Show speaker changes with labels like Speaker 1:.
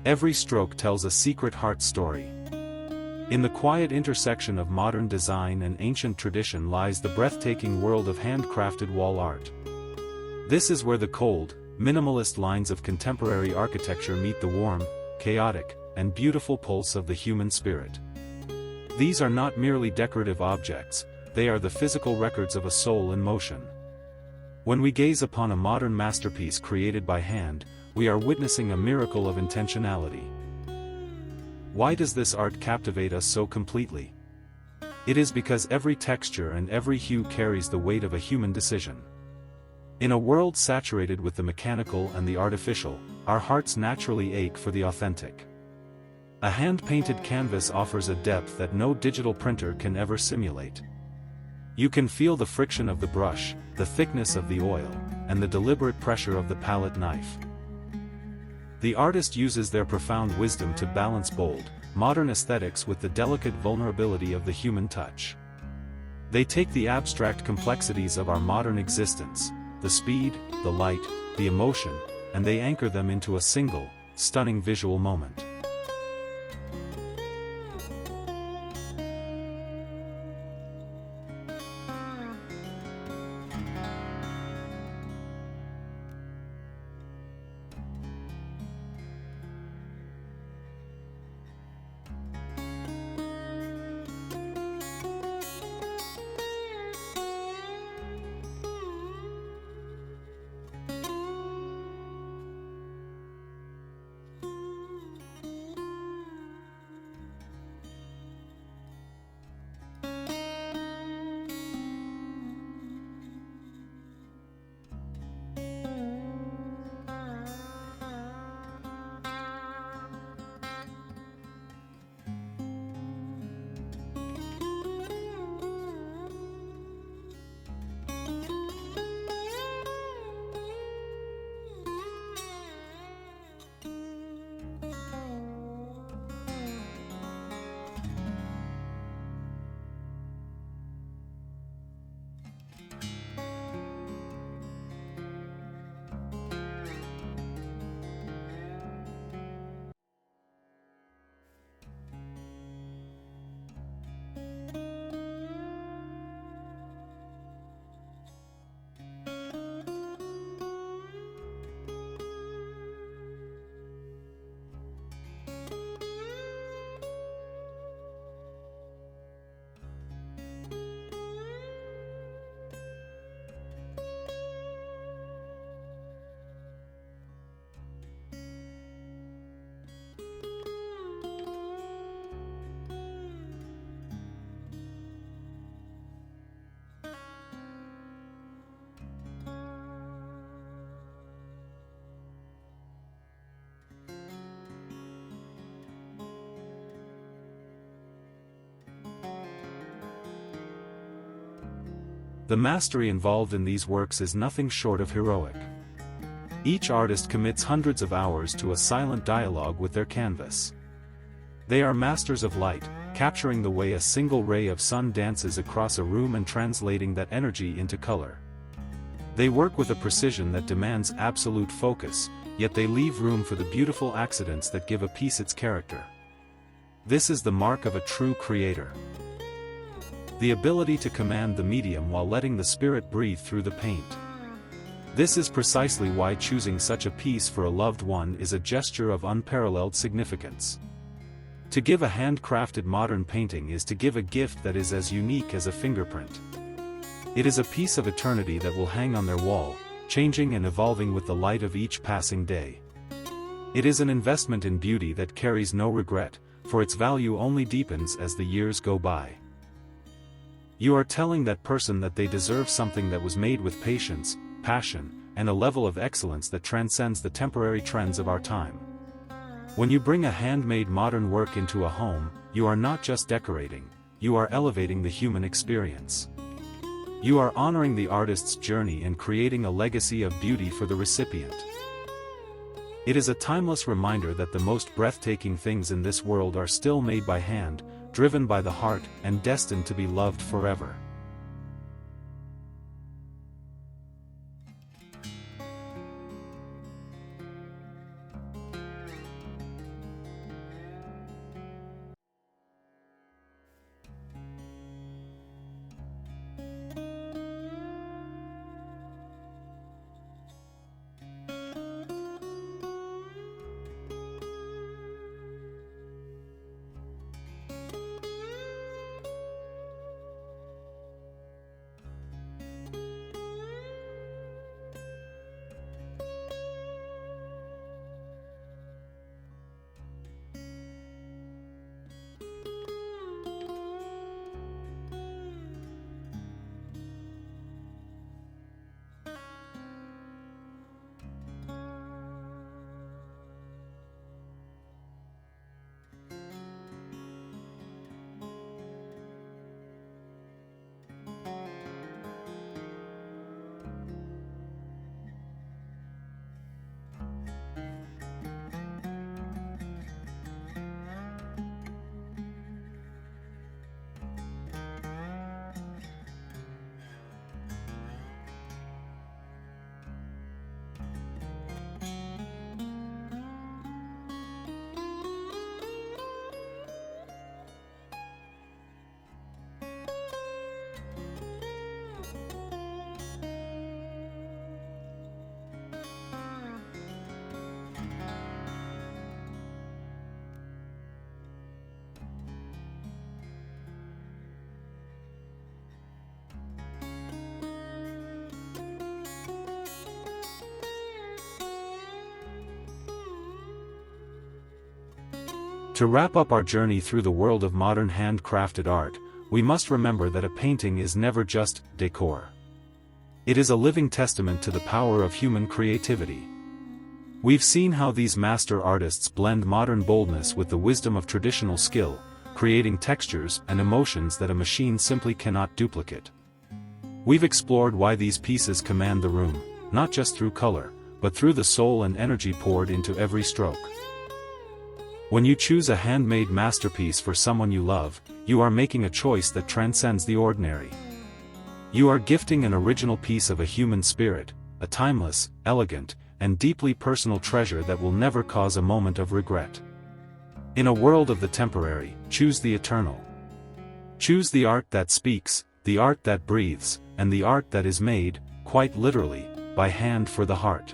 Speaker 1: Every stroke tells a secret heart story. In the quiet intersection of modern design and ancient tradition lies the breathtaking world of handcrafted wall art. This is where the cold, minimalist lines of contemporary architecture meet the warm, chaotic, and beautiful pulse of the human spirit. These are not merely decorative objects, they are the physical records of a soul in motion. When we gaze upon a modern masterpiece created by hand, we are witnessing a miracle of intentionality. Why does this art captivate us so completely? It is because every texture and every hue carries the weight of a human decision. In a world saturated with the mechanical and the artificial, our hearts naturally ache for the authentic. A hand-painted canvas offers a depth that no digital printer can ever simulate. You can feel the friction of the brush, the thickness of the oil, and the deliberate pressure of the palette knife. The artist uses their profound wisdom to balance bold, modern aesthetics with the delicate vulnerability of the human touch. They take the abstract complexities of our modern existence, the speed, the light, the emotion, and they anchor them into a single, stunning visual moment. The mastery involved in these works is nothing short of heroic. Each artist commits hundreds of hours to a silent dialogue with their canvas. They are masters of light, capturing the way a single ray of sun dances across a room and translating that energy into color. They work with a precision that demands absolute focus, yet they leave room for the beautiful accidents that give a piece its character. This is the mark of a true creator. The ability to command the medium while letting the spirit breathe through the paint. This is precisely why choosing such a piece for a loved one is a gesture of unparalleled significance. To give a handcrafted modern painting is to give a gift that is as unique as a fingerprint. It is a piece of eternity that will hang on their wall, changing and evolving with the light of each passing day. It is an investment in beauty that carries no regret, for its value only deepens as the years go by. You are telling that person that they deserve something that was made with patience, passion, and a level of excellence that transcends the temporary trends of our time. When you bring a handmade modern work into a home, you are not just decorating, you are elevating the human experience. You are honoring the artist's journey and creating a legacy of beauty for the recipient. It is a timeless reminder that the most breathtaking things in this world are still made by hand, driven by the heart, and destined to be loved forever. To wrap up our journey through the world of modern handcrafted art, we must remember that a painting is never just decor. It is a living testament to the power of human creativity. We've seen how these master artists blend modern boldness with the wisdom of traditional skill, creating textures and emotions that a machine simply cannot duplicate. We've explored why these pieces command the room, not just through color, but through the soul and energy poured into every stroke. When you choose a handmade masterpiece for someone you love, you are making a choice that transcends the ordinary. You are gifting an original piece of a human spirit, a timeless, elegant, and deeply personal treasure that will never cause a moment of regret. In a world of the temporary, choose the eternal. Choose the art that speaks, the art that breathes, and the art that is made, quite literally, by hand for the heart.